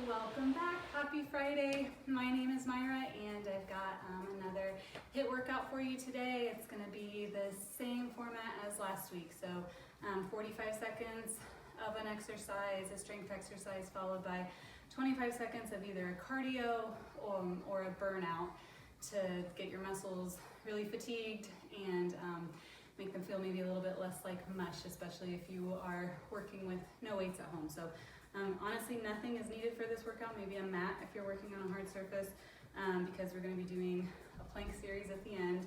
Welcome back. Happy Friday. My name is Myra and I've got another HIIT workout for you today. It's going to be the same format as last week. So 45 seconds of an exercise, a strength exercise, followed by 25 seconds of either a cardio or a burnout to get your muscles really fatigued and make them feel maybe a little bit less like mush, especially if you are working with no weights at home. So honestly, nothing is needed for this workout, maybe a mat if you're working on a hard surface, because we're going to be doing a plank series at the end.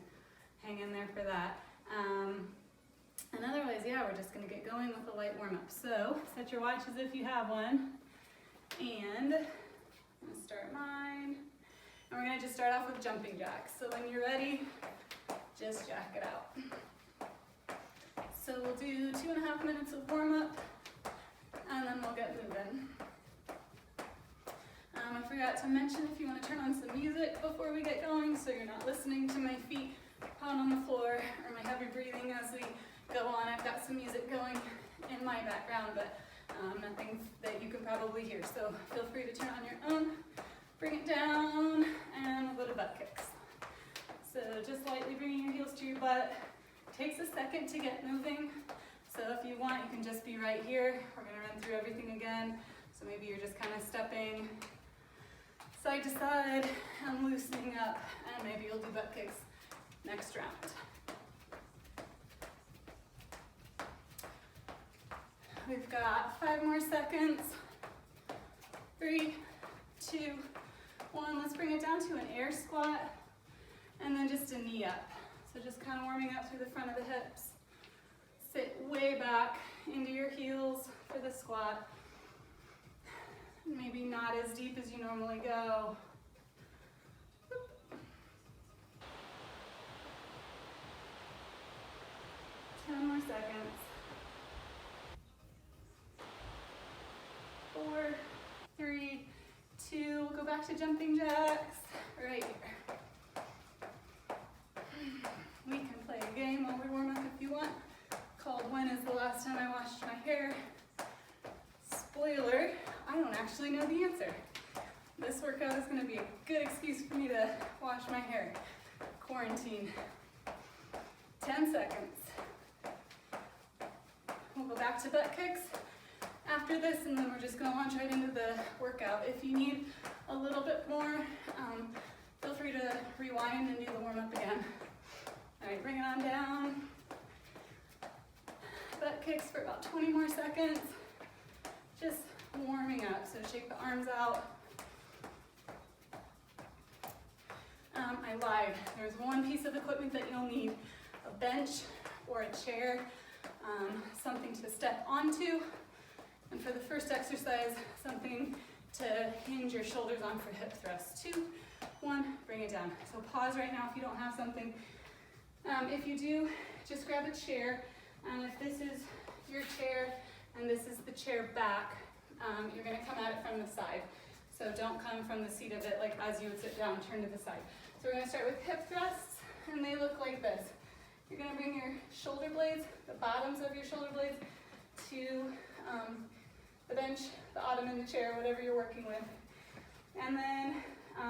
Hang in there for that. And otherwise, yeah, we're just going to get going with a light warm-up. So set your watch as if you have one. And I'm going to start mine. And we're going to just start off with jumping jacks. So when you're ready, just jack it out. So we'll do 2.5 minutes of warm-up. And then we'll get moving. I forgot to mention if you want to turn on some music before we get going so you're not listening to my feet pound on the floor or my heavy breathing as we go on. I've got some music going in my background, but nothing that you can probably hear. So feel free to turn on your own, bring it down, and we'll go to butt kicks. So just lightly bringing your heels to your butt. Takes a second to get moving. So if you want, you can just be right here. We're going to run through everything again. So maybe you're just kind of stepping side to side and loosening up. And maybe you'll do butt kicks next round. We've got 5 more seconds. 3, 2, 1. Let's bring it down to an air squat. And then just a knee up. So just kind of warming up through the front of the hips. Sit way back into your heels for the squat. Maybe not as deep as you normally go. 10 more seconds. 4, 3, 2. We'll go back to jumping jacks right here. We can play a game while we warm up if you want, called When is the Last Time I Washed My Hair? Spoiler, I don't actually know the answer. This workout is going to be a good excuse for me to wash my hair. Quarantine. 10 seconds. We'll go back to butt kicks after this, and then we're just going to launch right into the workout. If you need a little bit more, feel free to rewind and do the warm-up again. All right, bring it on down. Butt kicks for about 20 more seconds. Just warming up, so shake the arms out. I lied. There's one piece of equipment that you'll need, a bench or a chair, something to step onto, and for the first exercise, something to hinge your shoulders on for hip thrusts. 2, 1, bring it down. So pause right now if you don't have something. If you do, just grab a chair. If this is your chair and this is the chair back, you're going to come at it from the side. So don't come from the seat of it like as you would sit down, turn to the side. So we're going to start with hip thrusts, and they look like this. You're going to bring your shoulder blades, the bottoms of your shoulder blades, to the bench, the ottoman in the chair, whatever you're working with. And then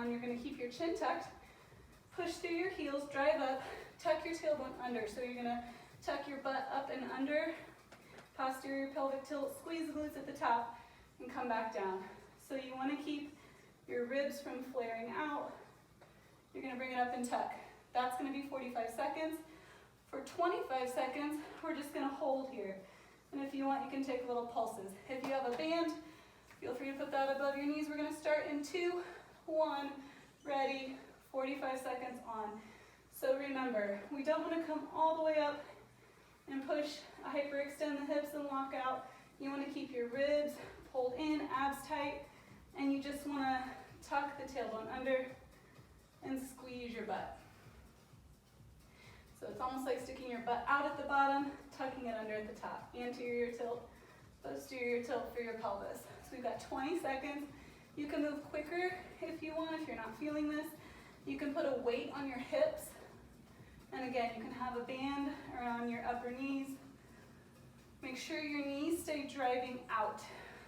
you're going to keep your chin tucked, push through your heels, drive up, tuck your tailbone under. So you're going to tuck your butt up and under, posterior pelvic tilt, squeeze the glutes at the top, and come back down. So you want to keep your ribs from flaring out. You're going to bring it up and tuck. That's going to be 45 seconds. For 25 seconds, we're just going to hold here. And if you want, you can take little pulses. If you have a band, feel free to put that above your knees. We're going to start in 2, 1, ready, 45 seconds on. So remember, we don't want to come all the way up and push, hyperextend the hips and lock out. You want to keep your ribs pulled in, abs tight, and you just want to tuck the tailbone under and squeeze your butt. So it's almost like sticking your butt out at the bottom, tucking it under at the top. Anterior tilt, posterior tilt for your pelvis. So we've got 20 seconds. You can move quicker if you want, if you're not feeling this. You can put a weight on your hips. And again, you can have a band around your upper knees. Make sure your knees stay driving out.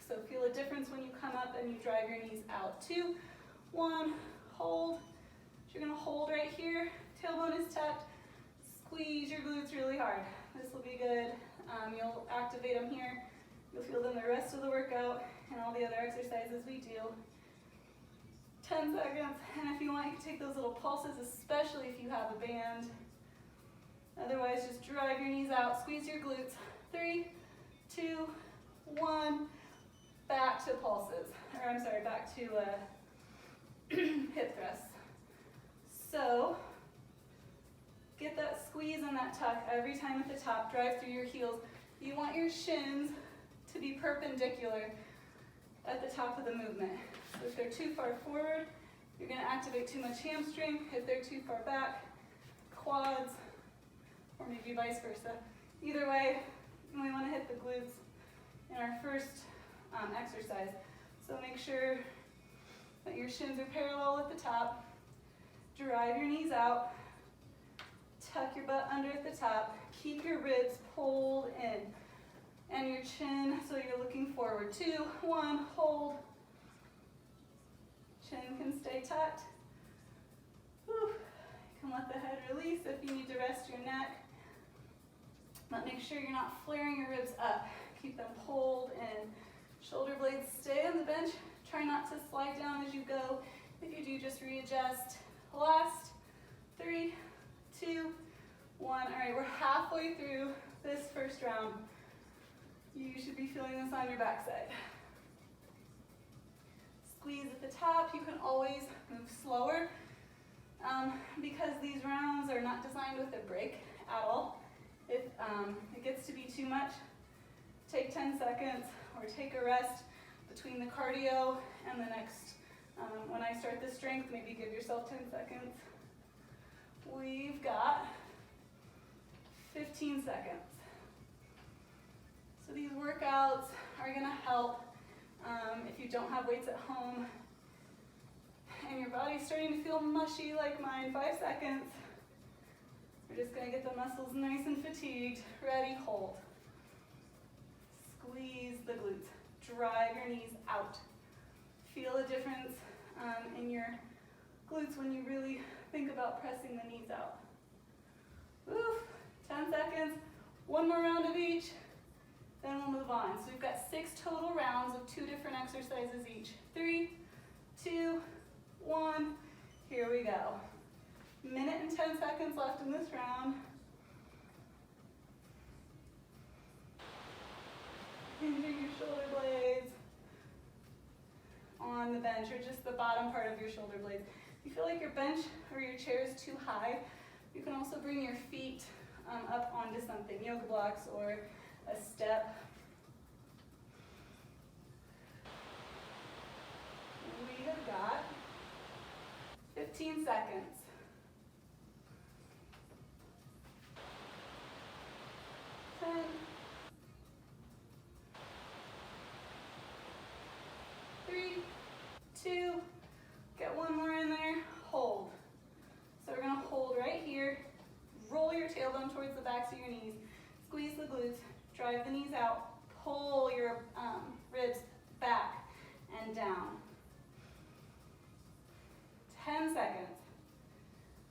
So feel a difference when you come up top, and you drive your knees out. 2, 1, hold. So you're gonna hold right here, tailbone is tucked, squeeze your glutes really hard. This will be good. You'll activate them here. You'll feel them the rest of the workout and all the other exercises we do. 10 seconds, and if you want, you can take those little pulses, especially if you have a band. Otherwise, just drive your knees out, squeeze your glutes. 3, 2, 1, back to pulses, or I'm sorry, back to hip thrusts. So, get that squeeze and that tuck every time at the top, drive through your heels. You want your shins to be perpendicular at the top of the movement. So if they're too far forward, you're gonna activate too much hamstring. If they're too far back, quads, or maybe vice versa. Either way, we wanna hit the glutes in our first exercise. So make sure that your shins are parallel at the top. Drive your knees out. Tuck your butt under at the top. Keep your ribs pulled in. And your chin, so you're looking forward. 2, 1, hold. Chin can stay tucked. Whew. You can let the head release if you need to rest your neck. But make sure you're not flaring your ribs up. Keep them pulled in. Shoulder blades stay on the bench. Try not to slide down as you go. If you do, just readjust. Last 3, 2, 1. All right, we're halfway through this first round. You should be feeling this on your backside. Squeeze at the top. You can always move slower because these rounds are not designed with a break at all. If it gets to be too much, take 10 seconds or take a rest between the cardio and the next. When I start the strength, maybe give yourself 10 seconds. We've got 15 seconds. So these workouts are gonna help if you don't have weights at home and your body's starting to feel mushy like mine. 5 seconds. We're just gonna get the muscles nice and fatigued. Ready, hold. Squeeze the glutes. Drive your knees out. Feel a difference in your glutes when you really think about pressing the knees out. Woo, 10 seconds. One more round of each. Then we'll move on. So we've got 6 total rounds of 2 different exercises each. 3, 2, 1. Here we go. Minute and 10 seconds left in this round. Hinge your shoulder blades on the bench, or just the bottom part of your shoulder blades. If you feel like your bench or your chair is too high, you can also bring your feet up onto something, yoga blocks or a step. We have got 15 seconds. 10, 3, 2, get one more in there, hold. So we're gonna hold right here, roll your tailbone towards the backs of your knees, squeeze the glutes, drive the knees out, pull your ribs back and down. 10 seconds.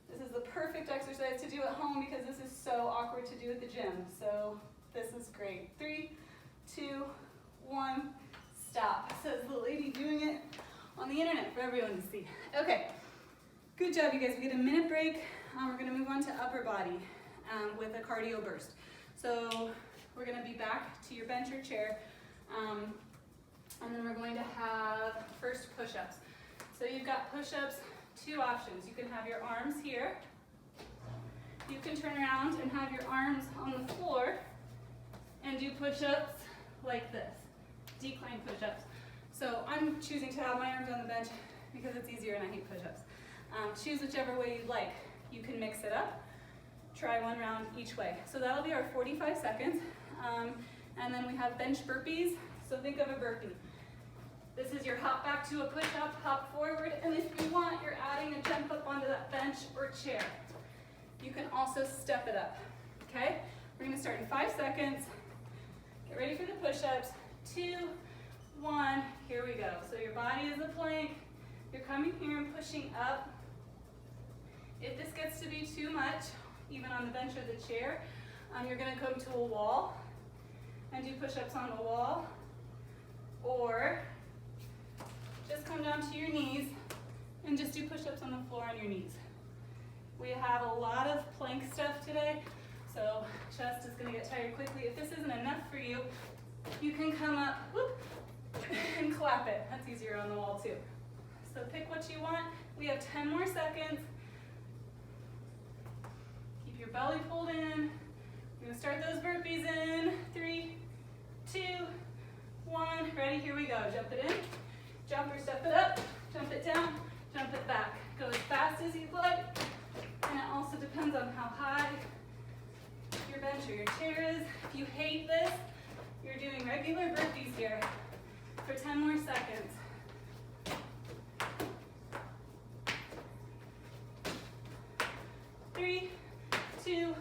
This is the perfect exercise to do at home because this is so awkward to do at the gym. So this is great. 3, 2, 1, stop. Says the lady doing it on the internet for everyone to see. Okay, good job you guys. We get a minute break. We're gonna move on to upper body with a cardio burst. So we're gonna be back to your bench or chair. And then we're going to have first push-ups. So you've got push-ups, 2 options. You can have your arms here. You can turn around and have your arms on the floor and do push-ups like this, decline push-ups. So I'm choosing to have my arms on the bench because it's easier and I hate push-ups. Choose whichever way you'd like. You can mix it up. Try 1 round each way. So that'll be our 45 seconds. And then we have bench burpees. So think of a burpee. This is your hop back to a push-up, hop forward, and if you want, you're adding a jump up onto that bench or chair. You can also step it up, okay? We're gonna start in 5 seconds. Get ready for the push-ups. 2, 1, here we go. So your body plank. You're coming here and pushing up. If this gets to be too much, even on the bench or the chair, you're gonna come to a wall and do push-ups on the wall, or just come down to your knees and just do push-ups on the floor on your knees. We have a lot of plank stuff today, so chest is gonna get tired quickly. If this isn't enough for you, you can come up, whoop, and clap it. That's easier on the wall too. So pick what you want. We have 10 more seconds. Keep your belly pulled in. We're gonna start those burpees in. 3, 2, 1. Ready? Here we go. Jump it in. Jump or step it up. Jump it down. Jump it back. Go as fast as you'd like. And it also depends on how high your bench or your chair is. If you hate this, you're doing regular burpees here for 10 more seconds. 3, 2,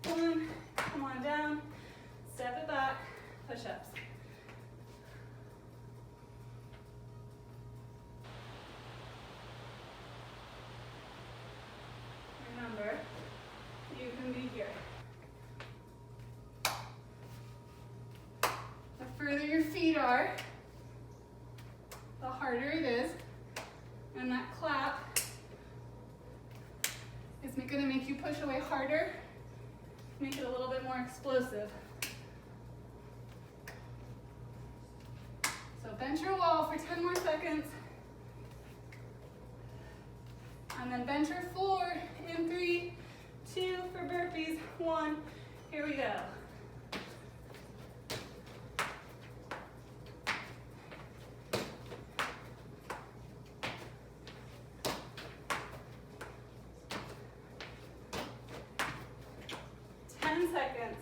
1. Come on down. Step it back. Push-ups. Remember, you can be here. The further your feet are, the harder it is. And that clap is going to make you push away harder, make it a little bit more explosive. So bench your wall for 10 more seconds. And then bench your floor in 3, 2 for burpees, 1. Here we go. Seconds.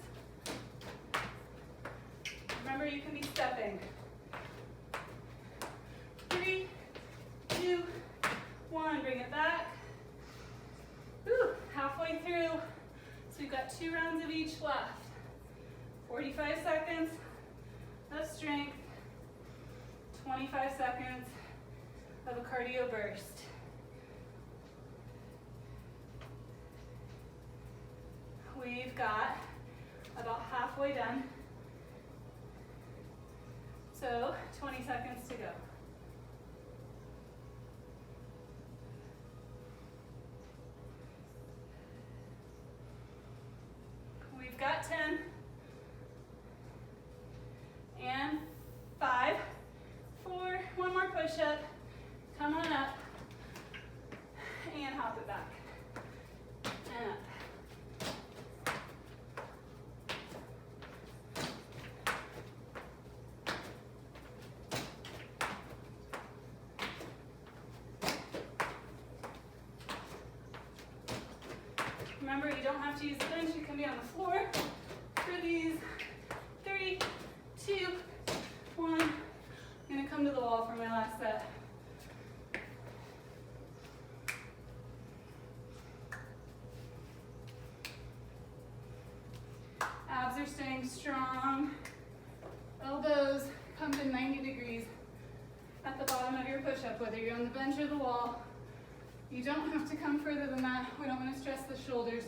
Remember, you can be stepping. 3, 2, 1. Bring it back. Whew, halfway through. So we've got 2 rounds of each left. 45 seconds of strength. 25 seconds of a cardio burst. We've got about halfway done. So 20 seconds to go. We've got 10. And 5, 4, 1 more push-up. Come on up. And hop it back. And up. Remember, you don't have to use the bench, you can be on the floor for these. 3, 2, 1. I'm going to come to the wall for my last set. Abs are staying strong. Elbows come to 90 degrees at the bottom of your push-up, whether you're on the bench or the wall. You don't have to come further than that. We don't want to stress the shoulders.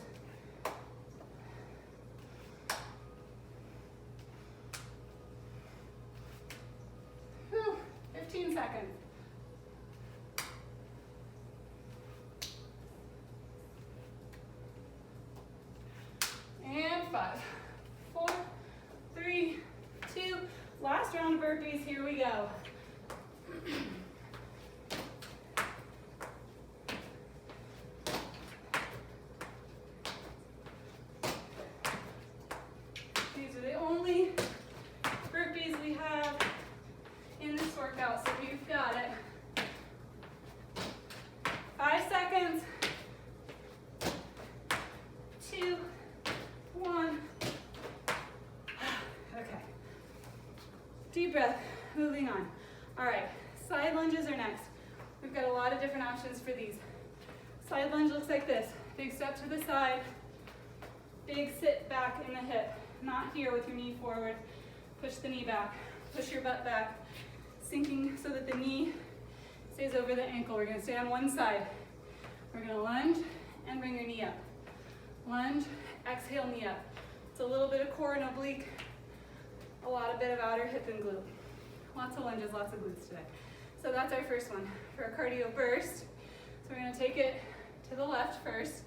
Whew, 15 seconds. And 5, 4, 3, 2. Last round of burpees. Here we go. These are the only burpees we have in this workout, so you've got it. 5 seconds. 2, 1. Okay. Deep breath. Moving on. All right. Side lunges are next. We've got a lot of different options for these. Side lunge looks like this. Big step to the side. Big sit back in the hip. Not here with your knee forward. Push the knee back. Push your butt back. Sinking so that the knee stays over the ankle. We're gonna stay on one side. We're gonna lunge and bring your knee up. Lunge, exhale, knee up. It's a little bit of core and oblique, a bit of outer hip and glute. Lots of lunges, lots of glutes today. So that's our first one. For a cardio burst, so we're gonna take it to the left first.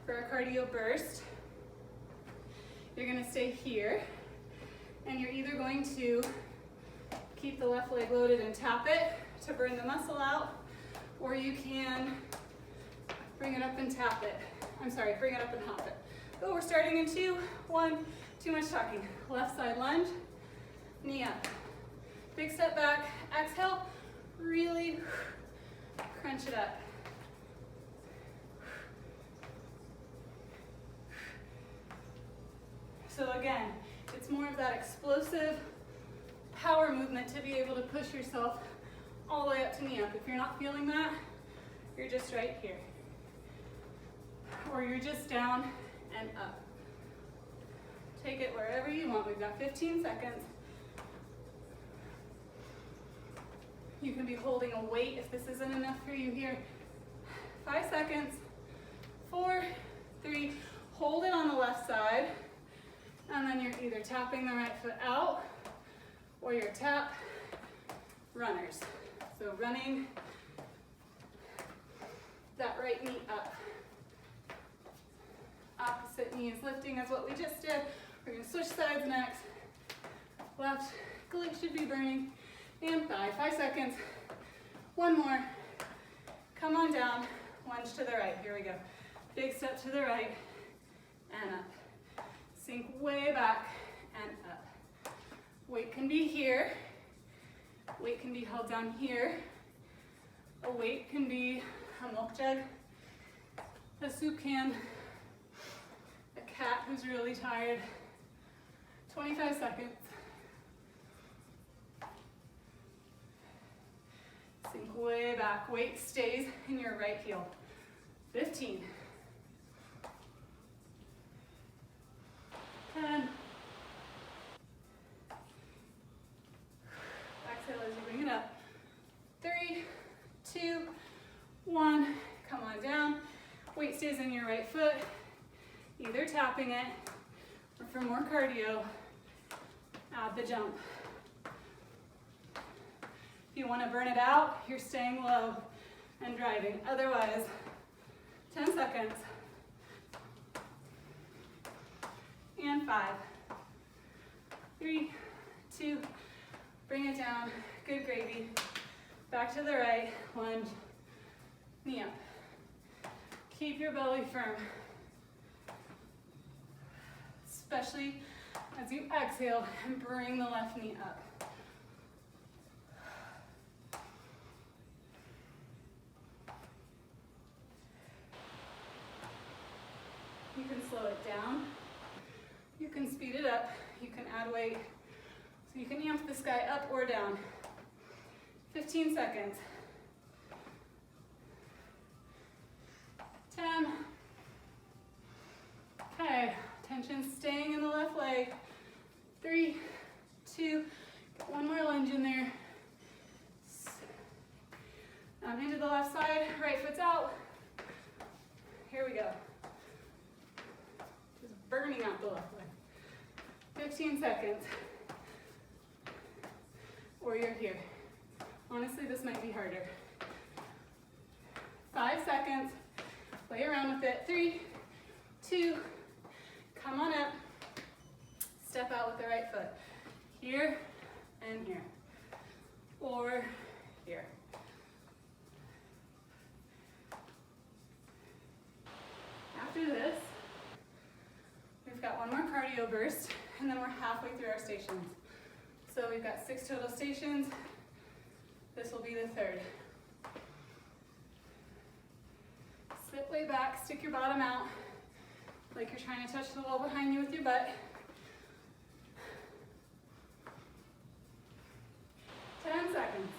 For a cardio burst, you're gonna stay here, and you're either going to keep the left leg loaded and tap it to burn the muscle out, or you can bring it up and tap it. Bring it up and hop it. Oh, we're starting in 2, 1, too much talking. Left side lunge, knee up. Big step back, exhale, really crunch it up. So again, it's more of that explosive power movement to be able to push yourself all the way up to knee up. If you're not feeling that, you're just right here. Or you're just down and up. Take it wherever you want. We've got 15 seconds. You can be holding a weight if this isn't enough for you here. 5 seconds. 4, 3, hold it on the left side, and then you're either tapping the right foot out or you're tap runners. So running that right knee up. Opposite knee is lifting as what we just did. We're gonna switch sides next. Left glute should be burning, and thigh. 5 seconds. One more. Come on down, lunge to the right. Here we go. Big step to the right, and up. Sink way back, and up. Weight can be here. Weight can be held down here. A weight can be a milk jug, a soup can, a cat who's really tired. 25 seconds. Sink way back. Weight stays in your right heel. 15. 10. Exhale as you bring it up. 3, 2, 1. Come on down. Weight stays in your right foot. Either tapping it, or for more cardio, add the jump. If you want to burn it out, you're staying low and driving. Otherwise, 10 seconds. And 5, 3, 2, bring it down. Good gravy. Back to the right, lunge, knee up. Keep your belly firm, especially as you exhale and bring the left knee up. You can slow it down. You can speed it up. You can add weight. So you can amp this guy up or down. 15 seconds. 10. Okay, tension staying in the left leg. 3, 2, get one more lunge in there. Into the left side, right foot's out. Here we go. Just burning out the left leg. 15 seconds. Or you're here. Honestly, this might be harder. 5 seconds. Play around with it. 3, 2, come on up. Step out with the right foot. Here and here. Or here. After this, we've got one more cardio burst, and then we're halfway through our stations. So we've got 6 total stations. This will be the 3rd. Sit way back, stick your bottom out, like you're trying to touch the wall behind you with your butt. 10 seconds.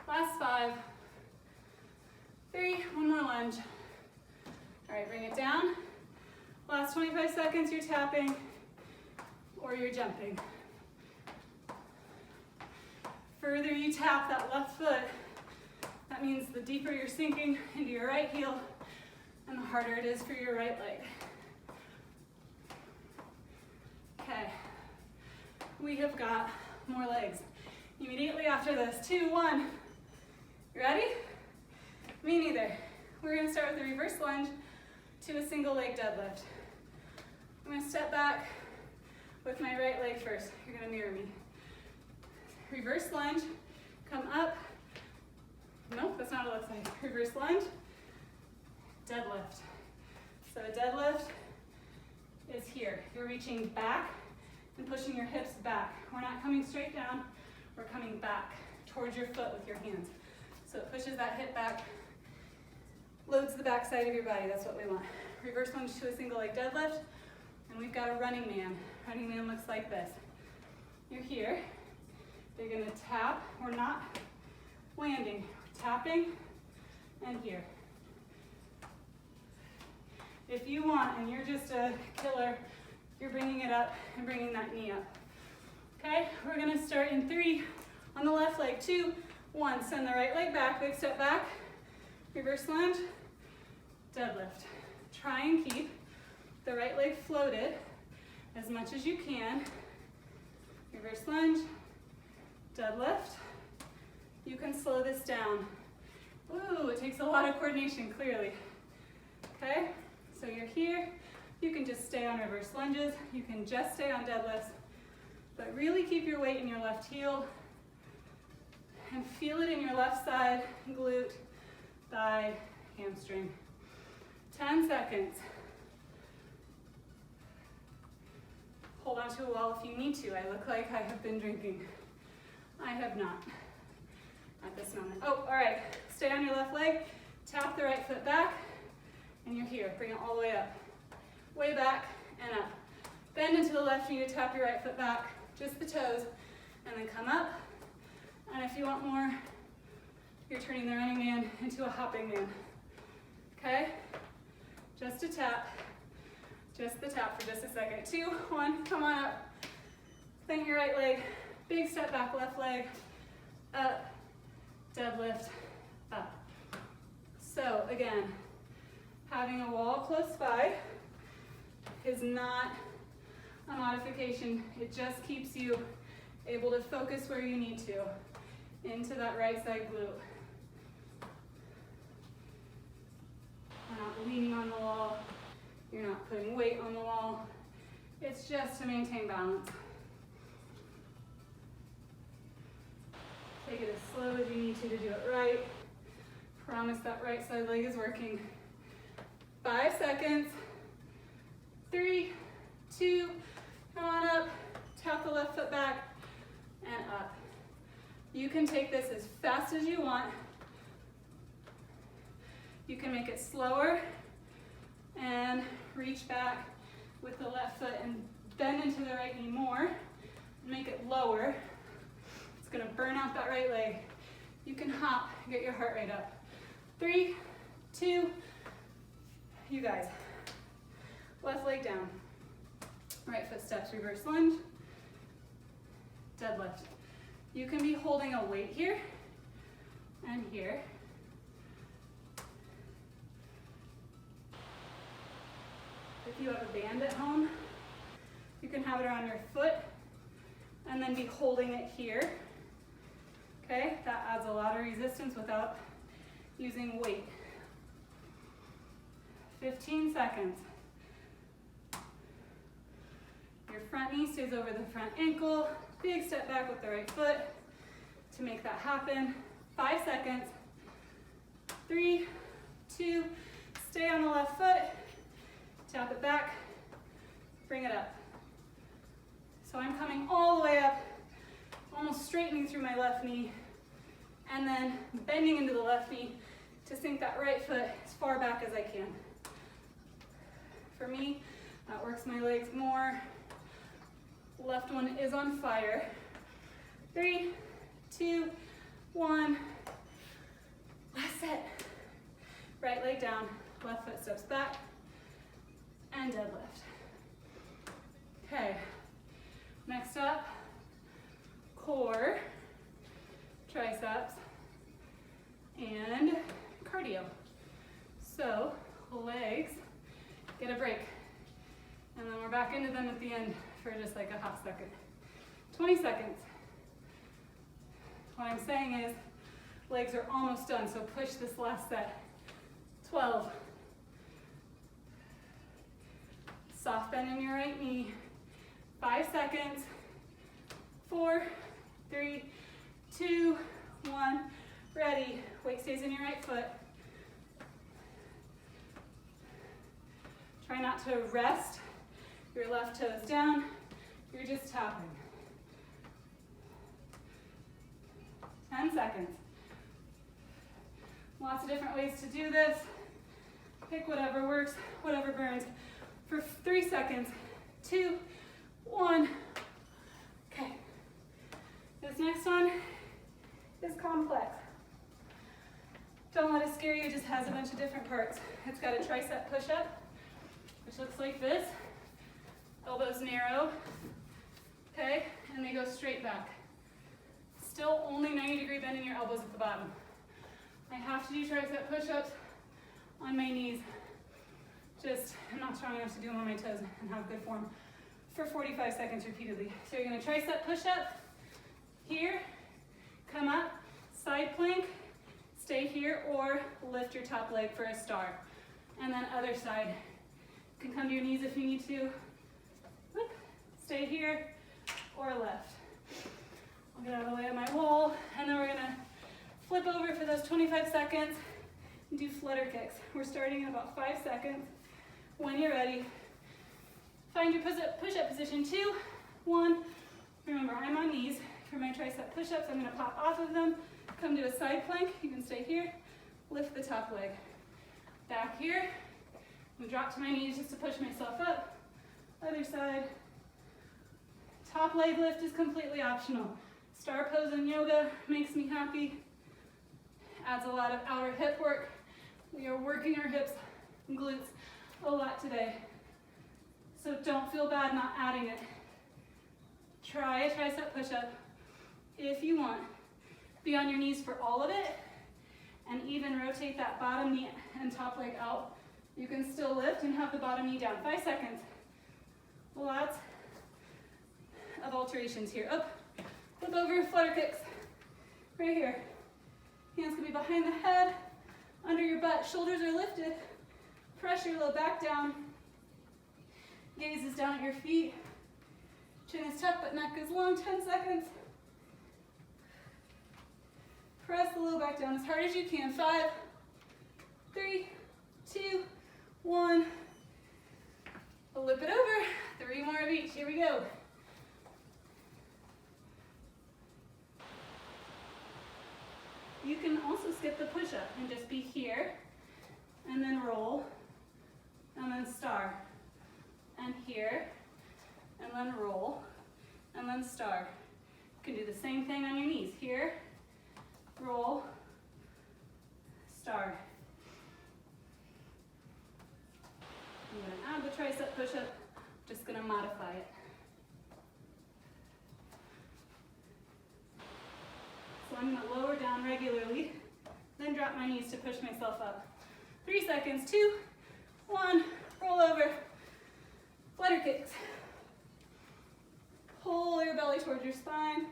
Last 5, 3, one more lunge. All right, bring it down. Last 25 seconds, you're tapping or you're jumping. further you tap that left foot, that means the deeper you're sinking into your right heel and the harder it is for your right leg. Okay, we have got more legs. Immediately after this, 2, 1. You ready? Me neither. We're gonna start with a reverse lunge to a single leg deadlift. I'm gonna step back with my right leg first. You're gonna mirror me. Reverse lunge, come up. Nope, that's not what it looks like. Reverse lunge, deadlift. So a deadlift is here. You're reaching back and pushing your hips back. We're not coming straight down, we're coming back towards your foot with your hands. So it pushes that hip back, loads the back side of your body, that's what we want. Reverse lunge to a single leg deadlift, and we've got a running man. Running man looks like this. You're here, you're gonna tap, we're not landing, we're tapping, and here. If you want, and you're just a killer, you're bringing it up and bringing that knee up. Okay, we're gonna start in 3 on the left leg, 2, 1. Send the right leg back, big step back, reverse lunge, deadlift. Try and keep the right leg floated as much as you can. Reverse lunge, deadlift. You can slow this down. Ooh, it takes a lot of coordination, clearly. Okay, so you're here. You can just stay on reverse lunges. You can just stay on deadlifts. But really keep your weight in your left heel and feel it in your left side, glute, thigh, hamstring. 10 seconds. Hold on to a wall if you need to. I look like I have been drinking. I have not at this moment. Oh, all right. Stay on your left leg. Tap the right foot back, and you're here. Bring it all the way up. Way back and up. Bend into the left knee to tap your right foot back, just the toes, and then come up. And if you want more, you're turning the running man into a hopping man. Okay? Just a tap. Just the tap for just a second. 2, 1, come on up. Plant your right leg. Big step back, left leg. Up, deadlift, up. So again, having a wall close by is not a modification. It just keeps you able to focus where you need to, into that right side glute. We're not leaning on the wall. You're not putting weight on the wall. It's just to maintain balance. Take it as slow as you need to do it right. Promise that right side leg is working. 5 seconds. 3, 2, come on up. Tap the left foot back and up. You can take this as fast as you want. You can make it slower and reach back with the left foot and bend into the right knee more. Make it lower. It's gonna burn out that right leg. You can hop, get your heart rate up. 3, 2, you guys. Left leg down. Right foot steps, reverse lunge, deadlift. You can be holding a weight here and here. If you have a band at home, you can have it around your foot and then be holding it here. Okay, that adds a lot of resistance without using weight. 15 seconds. Your front knee stays over the front ankle. Big step back with the right foot to make that happen. 5 seconds. 3, 2, stay on the left foot. Tap it back, bring it up. So I'm coming all the way up, almost straightening through my left knee, and then bending into the left knee to sink that right foot as far back as I can. For me, that works my legs more. Left one is on fire. 3, 2, 1. Last set. Right leg down, left foot steps back, and deadlift. Okay, next up, core. into them at the end for just like a half second. 20 seconds. What I'm saying is, legs are almost done, so push this last set. 12. Soft bend in your right knee. 5 seconds. 4, 3, 2, 1. Ready. Weight stays in your right foot. Try not to rest your left toes down. You're just tapping. 10 seconds. Lots of different ways to do this. Pick whatever works, whatever burns. For 3 seconds. 2, 1. Okay. This next one is complex. Don't let it scare you, it just has a bunch of different parts. It's got a tricep push-up, which looks like this. Elbows narrow, okay? And they go straight back. Still only 90-degree bend in your elbows at the bottom. I have to do tricep push-ups on my knees. I'm not strong enough to do them on my toes and have good form for 45 seconds repeatedly. So you're gonna tricep push-up here, come up, side plank, stay here, or lift your top leg for a star. And then other side. You can come to your knees if you need to. Whoop. Stay here, or left. I'll get out of the way of my wall, and then we're gonna flip over for those 25 seconds and do flutter kicks. We're starting in about 5 seconds. When you're ready, find your push-up position. 2, 1. Remember, I'm on knees. For my tricep push-ups, I'm gonna pop off of them, come to a side plank. You can stay here, lift the top leg. Back here, I'm gonna drop to my knees just to push myself up. Other side. Top leg lift is completely optional. Star pose in yoga makes me happy. Adds a lot of outer hip work. We are working our hips and glutes a lot today. So don't feel bad not adding it. Try a tricep push-up if you want. Be on your knees for all of it, and even rotate that bottom knee and top leg out. You can still lift and have the bottom knee down. 5 seconds. Lots of alterations here. Up, flip over, flutter kicks. Right here. Hands can be behind the head, under your butt. Shoulders are lifted. Press your low back down. Gaze is down at your feet. Chin is tucked, but neck is long. 10 seconds. Press the low back down as hard as you can. 5, 3, 2, 1. Flip it over. 3 more of each. Here we go. You can also skip the push-up and just be here, and then roll, and then star, and here, and then roll, and then star. You can do the same thing on your knees. Here, roll, star. I'm going to add the tricep push-up, just going to modify it. So I'm going to lower down regularly, then drop my knees to push myself up. 3 seconds, 2, 1, roll over, flutter kicks. Pull your belly towards your spine.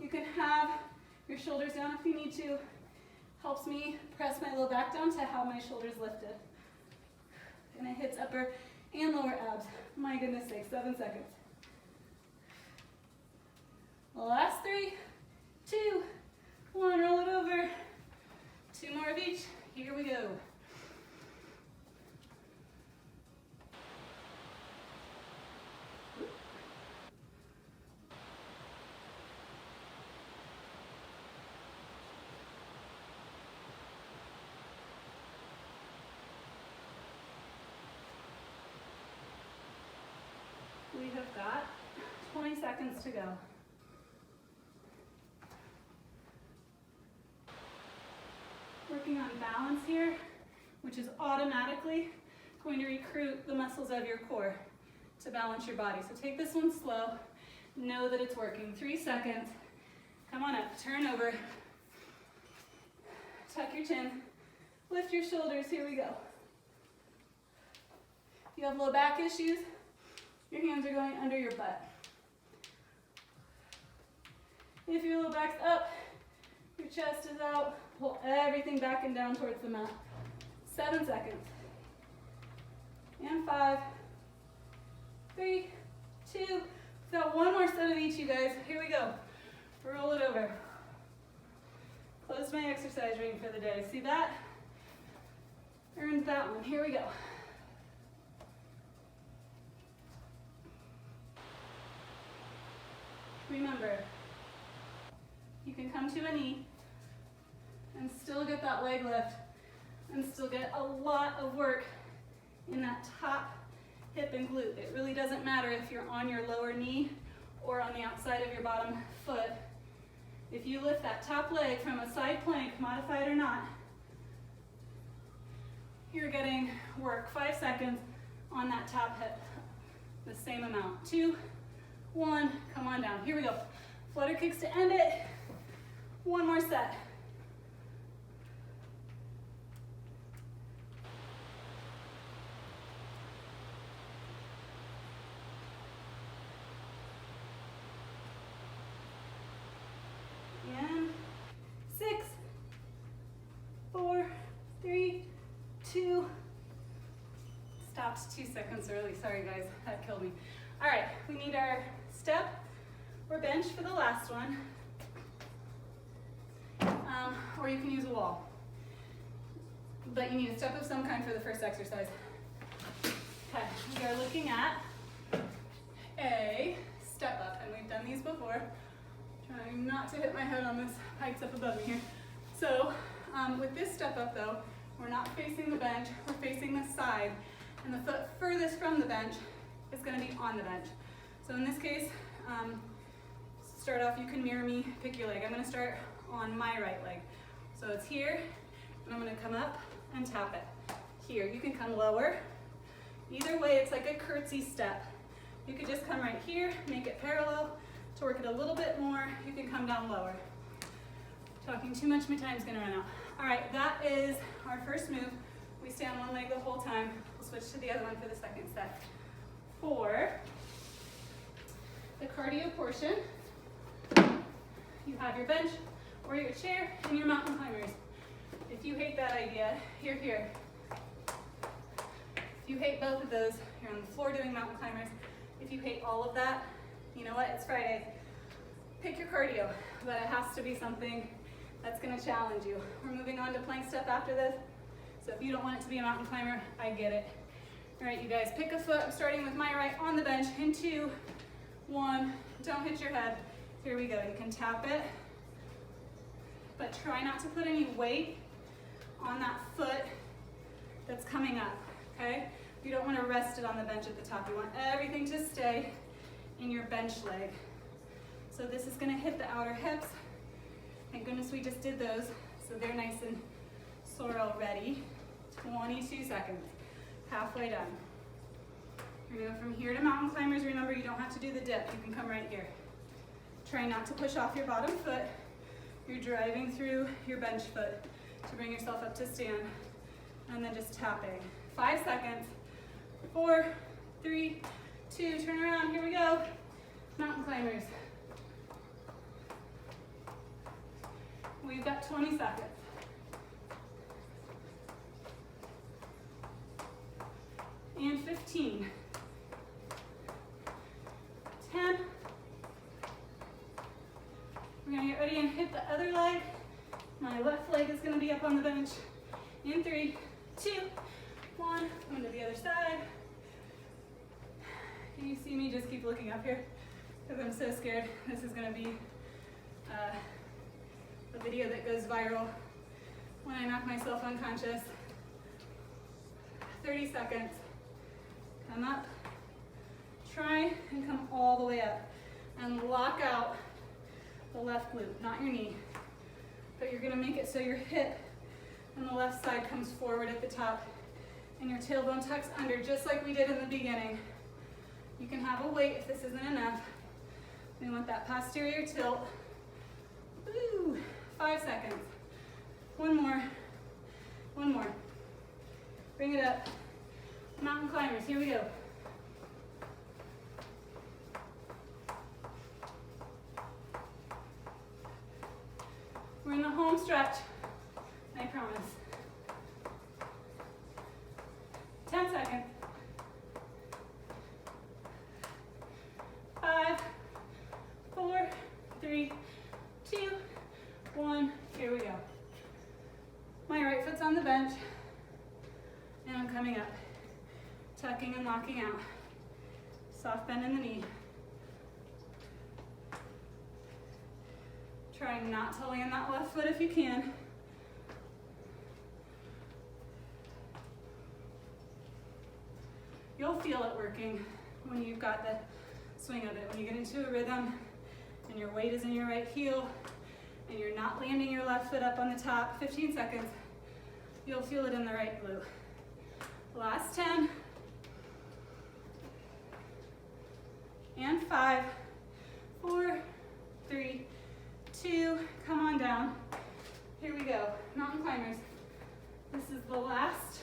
You can have your shoulders down if you need to. Helps me press my low back down to have my shoulders lifted. And it hits upper and lower abs. My goodness sakes, 7 seconds. Last 3, 2, 1, roll it over. 2 more of each. Here we go. We have got 20 seconds to go. Working on balance here, which is automatically going to recruit the muscles of your core to balance your body. So take this one slow. Know that it's working. 3 seconds. Come on up. Turn over. Tuck your chin. Lift your shoulders. Here we go. If you have low back issues, Your hands are going under your butt. If your low back's up, your chest is out, pull everything back and down towards the mat. 7 seconds. And 5, 3, 2. Got one more set of each, you guys. Here we go. Roll it over. Close my exercise ring for the day. See that? Earned that one. Here we go. Remember, you can come to a knee and still get that leg lift and still get a lot of work in that top hip and glute. It really doesn't matter if you're on your lower knee or on the outside of your bottom foot. If you lift that top leg from a side plank, modified or not, you're getting work. 5 seconds on that top hip. The same amount. 2, 1, come on down. Here we go. Flutter kicks to end it. One more set. And 6, 4, 3, 2. Stopped 2 seconds early. Sorry guys, that killed me. All right, we need our step or bench for the last one. Or you can use a wall. But you need a step of some kind for the first exercise. Okay, we are looking at a step up, and we've done these before. Trying not to hit my head on this heights up above me here. So with this step up though, we're not facing the bench, we're facing the side, and the foot furthest from the bench is going to be on the bench. So in this case, start off, you can mirror me, pick your leg. I'm going to start on my right leg. So it's here, and I'm going to come up and tap it. Here, you can come lower. Either way, it's like a curtsy step. You could just come right here, make it parallel. To work it a little bit more, you can come down lower. Talking too much, my time's going to run out. All right, that is our first move. We stay on one leg the whole time. We'll switch to the other one for the second set. For the cardio portion, you have your bench or your chair and your mountain climbers. If you hate that idea, here. If you hate both of those, you're on the floor doing mountain climbers. If you hate all of that, you know what, it's Friday. Pick your cardio, but it has to be something that's gonna challenge you. We're moving on to plank step after this. So if you don't want it to be a mountain climber, I get it. All right, you guys, pick a foot. I'm starting with my right on the bench in 2, 1, don't hit your head. Here we go, you can tap it, but try not to put any weight on that foot that's coming up, okay? You don't want to rest it on the bench at the top. You want everything to stay in your bench leg. So this is going to hit the outer hips. Thank goodness we just did those, so they're nice and sore already. 22 seconds, halfway done. We're going to go from here to mountain climbers. Remember, you don't have to do the dip. You can come right here. Try not to push off your bottom foot. You're driving through your bench foot to bring yourself up to stand, and then just tapping. 5 seconds. 4, 3, 2, turn around, here we go. Mountain climbers. We've got 20 seconds. And 15. 10. We're gonna get ready and hit the other leg. My left leg is gonna be up on the bench. In 3, 2, 1, going to the other side. Can you see me? Just keep looking up here because I'm so scared. This is going to be a video that goes viral when I knock myself unconscious. 30 seconds. Come up. Try and come all the way up and lock out the left glute, not your knee. But you're going to make it so your hip on the left side comes forward at the top and your tailbone tucks under, just like we did in the beginning. You can have a weight if this isn't enough. We want that posterior tilt. Woo! 5 seconds. One more. One more. Bring it up. Mountain climbers, here we go. home stretch, I promise. 10 seconds. 5, 4, 3, 2, 1. Here we go. My right foot's on the bench, and I'm coming up. Tucking and locking out. Soft bend in the knee. Trying not to land that left foot if you can. You'll feel it working when you've got the swing of it. When you get into a rhythm and your weight is in your right heel and you're not landing your left foot up on the top, 15 seconds, you'll feel it in the right glute. Last 10. And 5, 4, 3, 2, come on down. Here we go, mountain climbers. This is the last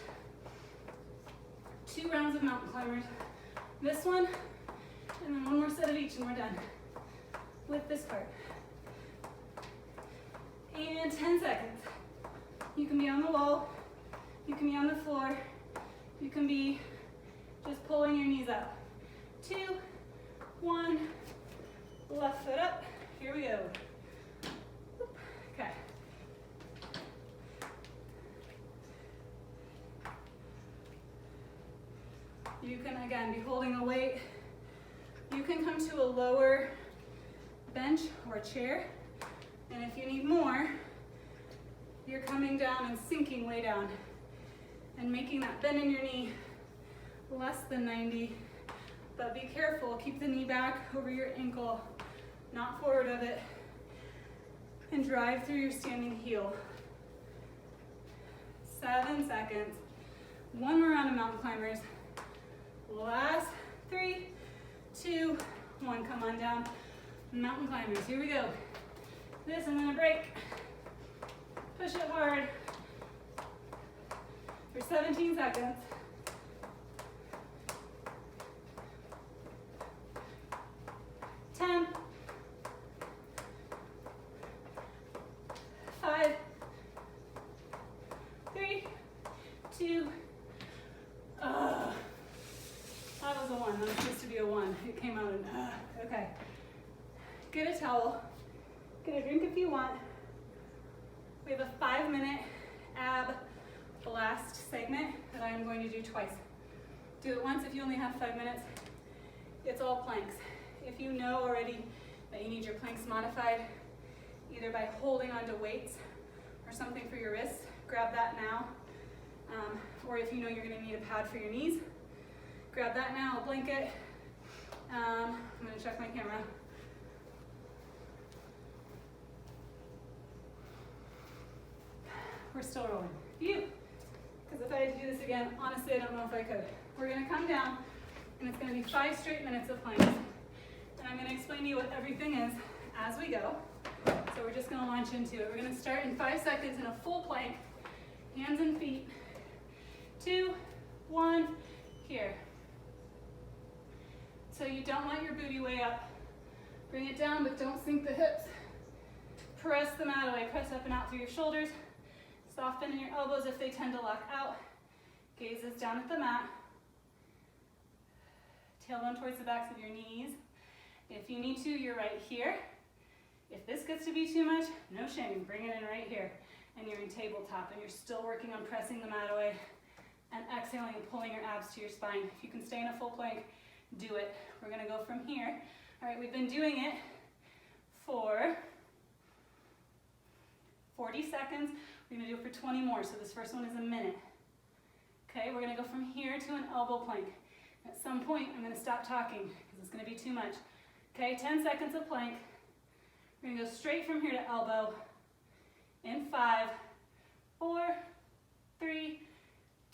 2 rounds of mountain climbers. This one, and then one more set of each and we're done with this part. And 10 seconds. You can be on the wall, you can be on the floor, you can be just pulling your knees up. 2, 1, left foot up, here we go. Okay. You can, again, be holding a weight. You can come to a lower bench or chair, and if you need more, you're coming down and sinking way down and making that bend in your knee less than 90, but be careful, keep the knee back over your ankle, not forward of it, and drive through your standing heel. 7 seconds. One more round of mountain climbers. Last 3, 2, 1, come on down. Mountain climbers, here we go. This, I'm gonna break. Push it hard for 17 seconds. 10, 5, 3, 2, that was a 1, that was supposed to be a 1. It came out in, okay. Get a towel, get a drink if you want. We have a 5-minute ab blast segment that I am going to do twice. Do it once if you only have 5 minutes. It's all planks. If you know already that you need your planks modified, either by holding onto weights or something for your wrists, grab that now. Or if you know you're gonna need a pad for your knees, grab that now, a blanket. I'm gonna check my camera. We're still rolling. Phew. Because if I had to do this again, honestly, I don't know if I could. We're gonna come down, and it's gonna be 5 straight minutes of planks. And I'm gonna explain to you what everything is as we go. So we're just gonna launch into it. We're gonna start in 5 seconds in a full plank, hands and feet. 2, 1, here. So you don't want your booty way up. Bring it down, but don't sink the hips. Press the mat away, press up and out through your shoulders. Soft bend in your elbows if they tend to lock out. Gaze is down at the mat. Tailbone towards the backs of your knees. If you need to, you're right here. If this gets to be too much, no shame, bring it in right here. And you're in tabletop and you're still working on pressing the mat away and exhaling and pulling your abs to your spine. If you can stay in a full plank, do it. We're gonna go from here. All right, we've been doing it for 40 seconds. We're gonna do it for 20 more, so this first one is a minute. Okay, we're gonna go from here to an elbow plank. At some point, I'm gonna stop talking because it's gonna be too much. Okay, 10 seconds of plank. We're gonna go straight from here to elbow in 5, 4, 3,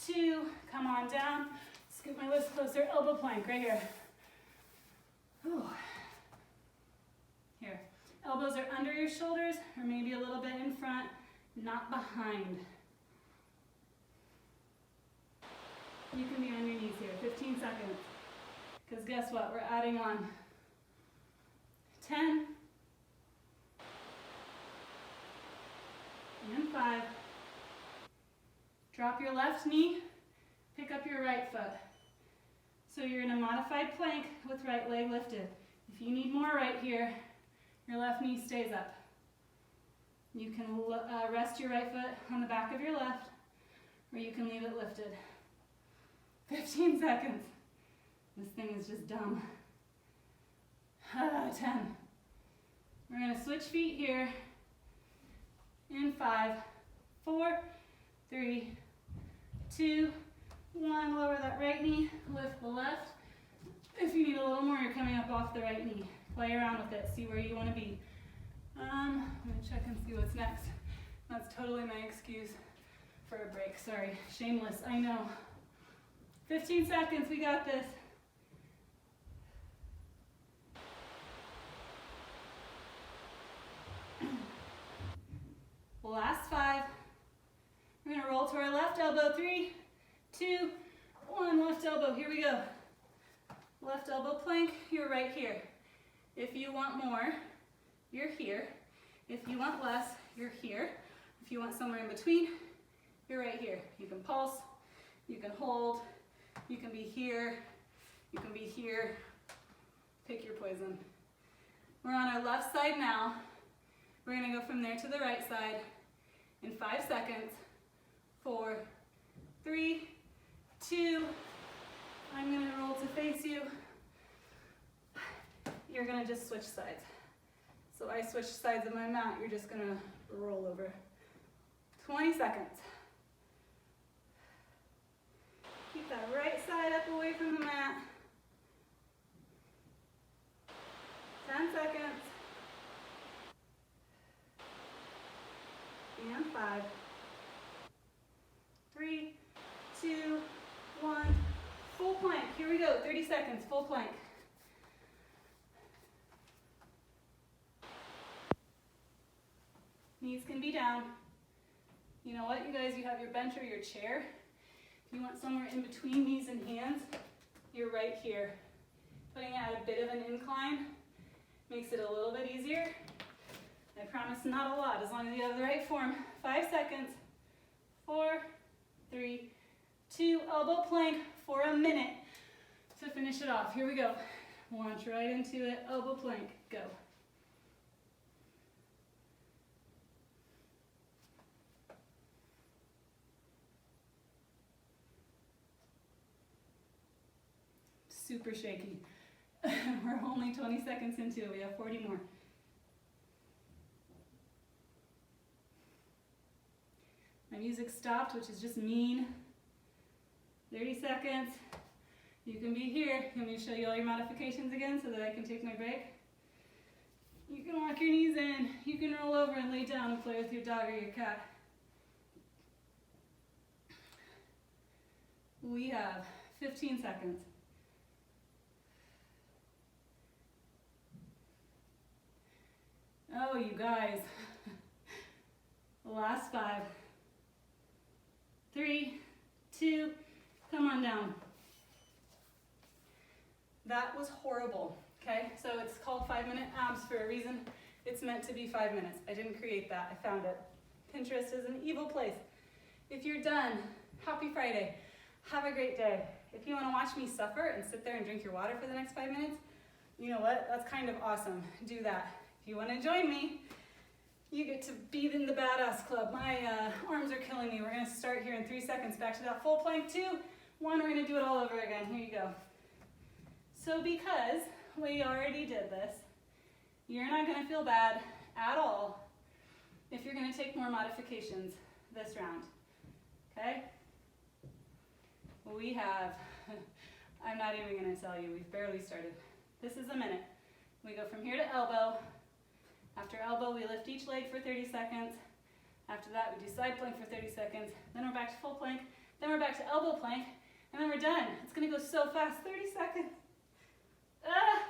2, come on down. Scoop my legs closer, elbow plank right here. Whew. Here, elbows are under your shoulders or maybe a little bit in front, not behind. You can be on your knees here, 15 seconds. Because guess what, we're adding on 10, Drop your left knee, pick up your right foot. So you're in a modified plank with right leg lifted. If you need more right here, your left knee stays up. You can rest your right foot on the back of your left, or you can leave it lifted. 15 seconds. This thing is just dumb. 10. We're gonna switch feet here. In 5, 4, 3, 2, 1. Lower that right knee, lift the left. If you need a little more, you're coming up off the right knee. Play around with it, see where you wanna be. I'm gonna check and see what's next. That's totally my excuse for a break, sorry. Shameless, I know. 15 seconds, we got this. Last 5. We're gonna roll to our left elbow. 3, 2, 1, left elbow, here we go. Left elbow plank, you're right here. If you want more, you're here. If you want less, you're here. If you want somewhere in between, you're right here. You can pulse, you can hold, you can be here, you can be here. Pick your poison. We're on our left side now. We're gonna go from there to the right side in 5 seconds. 4, 3, 2, I'm gonna roll to face you. You're gonna just switch sides. So I switch sides of my mat, you're just gonna roll over. 20 seconds. Keep that right side up away from the mat. 10 seconds. And 5, 3, 2, 1. Full plank, here we go, 30 seconds, full plank. Knees can be down. You know what, you guys, you have your bench or your chair. If you want somewhere in between knees and hands, you're right here. Putting it at a bit of an incline makes it a little bit easier. I promise not a lot, as long as you have the right form. 5 seconds. 4, 3, 2, elbow plank for a minute to finish it off. Here we go. Launch right into it, elbow plank, go. Super shaky. We're only 20 seconds into it, we have 40 more. My music stopped, which is just mean. 30 seconds. You can be here. You want me to show you all your modifications again so that I can take my break? You can walk your knees in. You can roll over and lay down and play with your dog or your cat. We have 15 seconds. Oh, you guys. The last 5. 3, 2, come on down. That was horrible, okay? So it's called 5-minute abs for a reason. It's meant to be 5 minutes. I didn't create that, I found it. Pinterest is an evil place. If you're done, happy Friday. Have a great day. If you wanna watch me suffer and sit there and drink your water for the next 5 minutes, you know what? That's kind of awesome. Do that. If you wanna join me, you get to be in the badass club. My arms are killing me. We're gonna start here in 3 seconds. Back to that full plank, 2, 1, we're gonna do it all over again. Here you go. So because we already did this, you're not gonna feel bad at all if you're gonna take more modifications this round, okay? We have, I'm not even gonna tell you, we've barely started. This is a minute. We go from here to elbow. After elbow, we lift each leg for 30 seconds. After that, we do side plank for 30 seconds. Then we're back to full plank. Then we're back to elbow plank. And then we're done. It's gonna go so fast, 30 seconds. Ah!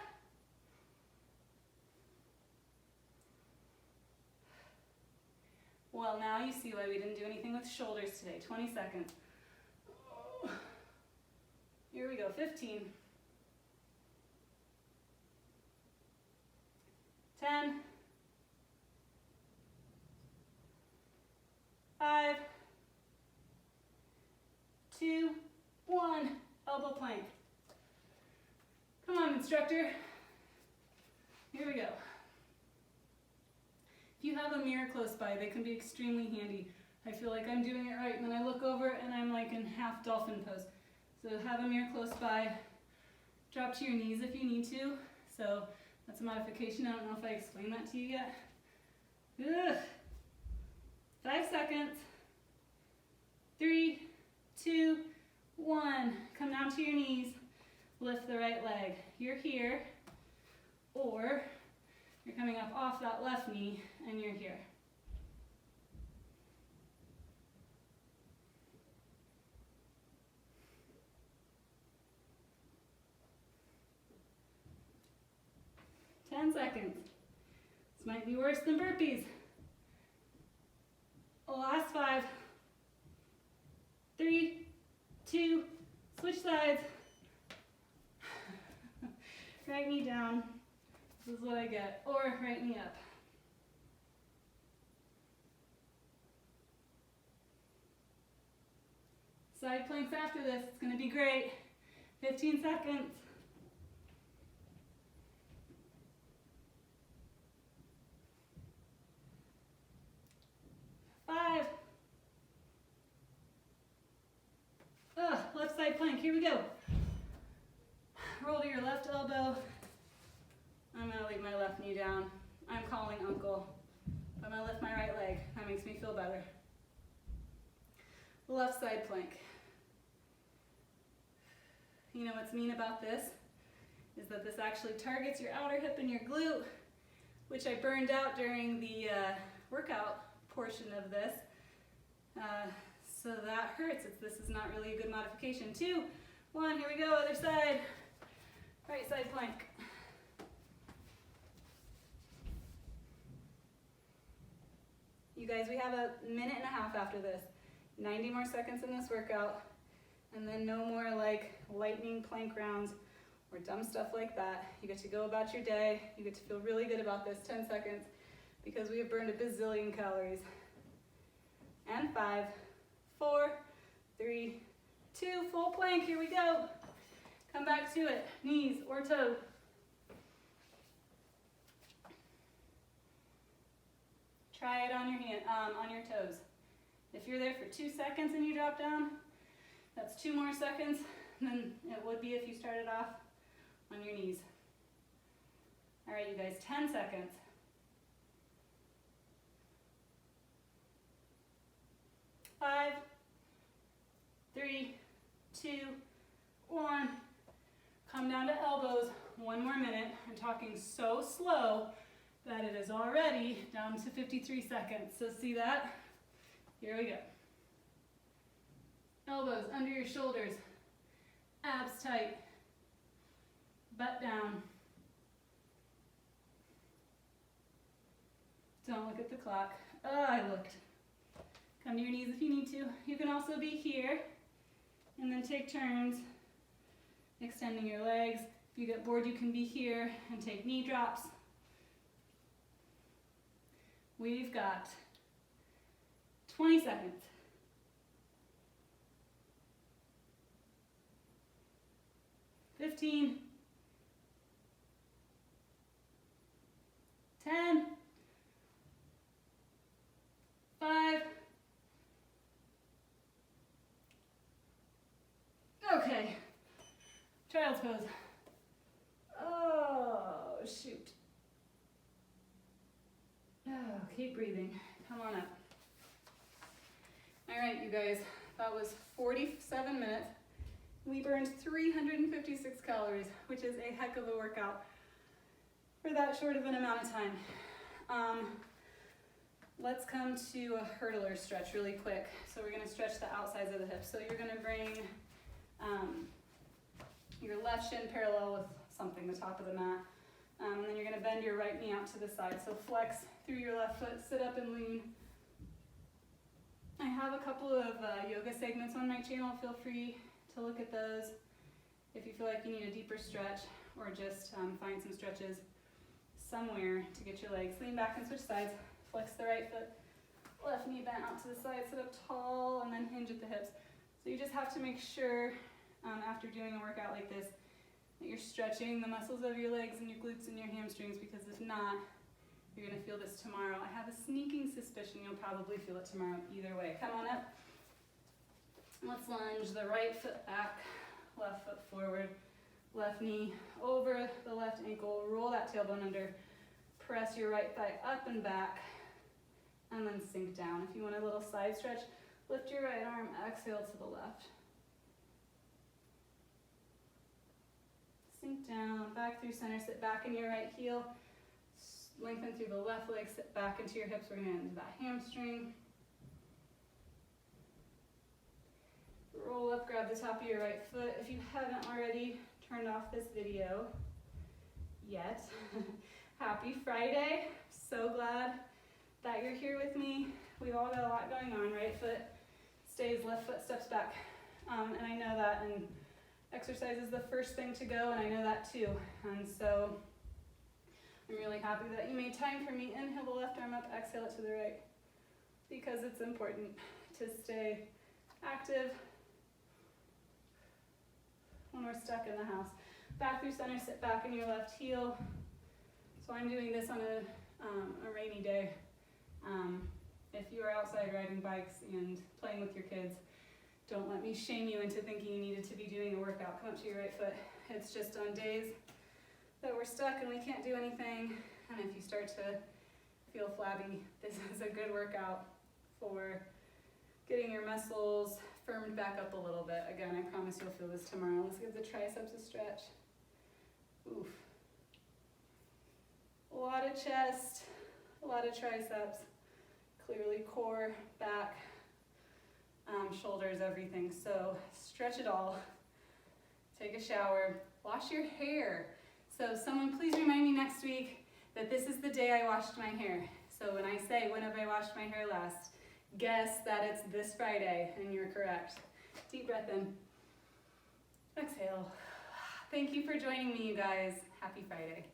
Well, now you see why we didn't do anything with shoulders today. 20 seconds. Here we go, 15. 10. 5, 2, 1, elbow plank. Come on, instructor. Here we go. If you have a mirror close by, they can be extremely handy. I feel like I'm doing it right, and then I look over and I'm like in half dolphin pose. So have a mirror close by. Drop to your knees if you need to. So that's a modification. I don't know if I explained that to you yet. Ugh. 5 seconds. 3, 2, 1. Come down to your knees. Lift the right leg. You're here, or you're coming up off that left knee and you're here. Seconds. This might be worse than burpees. Last 5, 3, 2, switch sides. Right knee down. This is what I get. Or right knee up. Side planks after this. It's going to be great. 15 seconds. 5. Left side plank. Here we go. Roll to your left elbow. I'm going to leave my left knee down. I'm calling uncle. I'm going to lift my right leg. That makes me feel better. Left side plank. You know what's neat about this is that this actually targets your outer hip and your glute, which I burned out during the workout portion of this. So that hurts. This is not really a good modification. 2, 1, here we go, other side. Right side plank. You guys, we have a minute and a half after this. 90 more seconds in this workout, and then no more like lightning plank rounds or dumb stuff like that. You get to go about your day. You get to feel really good about this. 10 seconds, because we have burned a bazillion calories. And 5, 4, 3, 2, full plank, here we go. Come back to it, knees or toes. Try it on your hand, on your toes. If you're there for 2 seconds and you drop down, that's 2 more seconds than it would be if you started off on your knees. All right, you guys, 10 seconds. 5, 3, 2, 1. Come down to elbows. 1 more minute. I'm talking so slow that it is already down to 53 seconds. So see that? Here we go. Elbows under your shoulders. Abs tight. Butt down. Don't look at the clock. Oh, I looked. Come to your knees if you need to. You can also be here and then take turns extending your legs. If you get bored, you can be here and take knee drops. We've got 20 seconds. 15. 10. 5. Okay. Child's pose. Oh, shoot. Oh, keep breathing. Come on up. All right, you guys, that was 47 minutes. We burned 356 calories, which is a heck of a workout for that short of an amount of time. Let's come to a hurdler stretch really quick. So we're gonna stretch the outsides of the hips. So you're gonna bring your left shin parallel with something, the top of the mat. And then you're gonna bend your right knee out to the side. So flex through your left foot, sit up and lean. I have a couple of yoga segments on my channel. Feel free to look at those if you feel like you need a deeper stretch, or just find some stretches somewhere to get your legs. Lean back and switch sides. Flex the right foot, left knee bent out to the side, sit up tall, and then hinge at the hips. So you just have to make sure after doing a workout like this that you're stretching the muscles of your legs and your glutes and your hamstrings, because if not, you're gonna feel this tomorrow. I have a sneaking suspicion you'll probably feel it tomorrow either way. Come on up. Let's lunge the right foot back, left foot forward, left knee over the left ankle, roll that tailbone under, press your right thigh up and back, and then sink down. If you want a little side stretch, lift your right arm, exhale to the left. Sink down, back through center, sit back in your right heel, lengthen through the left leg, sit back into your hips. We're gonna get into that hamstring. Roll up, grab the top of your right foot. If you haven't already turned off this video yet, happy Friday. So glad that you're here with me. We've all got a lot going on. Right foot stays, left foot steps back. And I know that, and exercise is the first thing to go, and I know that too. And so I'm really happy that you made time for me. Inhale the left arm up, exhale it to the right, because it's important to stay active when we're stuck in the house. Back through center, sit back in your left heel. So I'm doing this on a rainy day. If you are outside riding bikes and playing with your kids, don't let me shame you into thinking you needed to be doing a workout. Come up to your right foot. It's just on days that we're stuck and we can't do anything. And if you start to feel flabby, this is a good workout for getting your muscles firmed back up a little bit. Again, I promise you'll feel this tomorrow. Let's give the triceps a stretch. Oof. A lot of chest, a lot of triceps. Clearly core, back, shoulders, everything. So stretch it all. Take a shower, wash your hair. So someone please remind me next week that this is the day I washed my hair. So when I say, when have I washed my hair last? Guess that it's this Friday, and you're correct. Deep breath in. Exhale. Thank you for joining me, you guys. Happy Friday.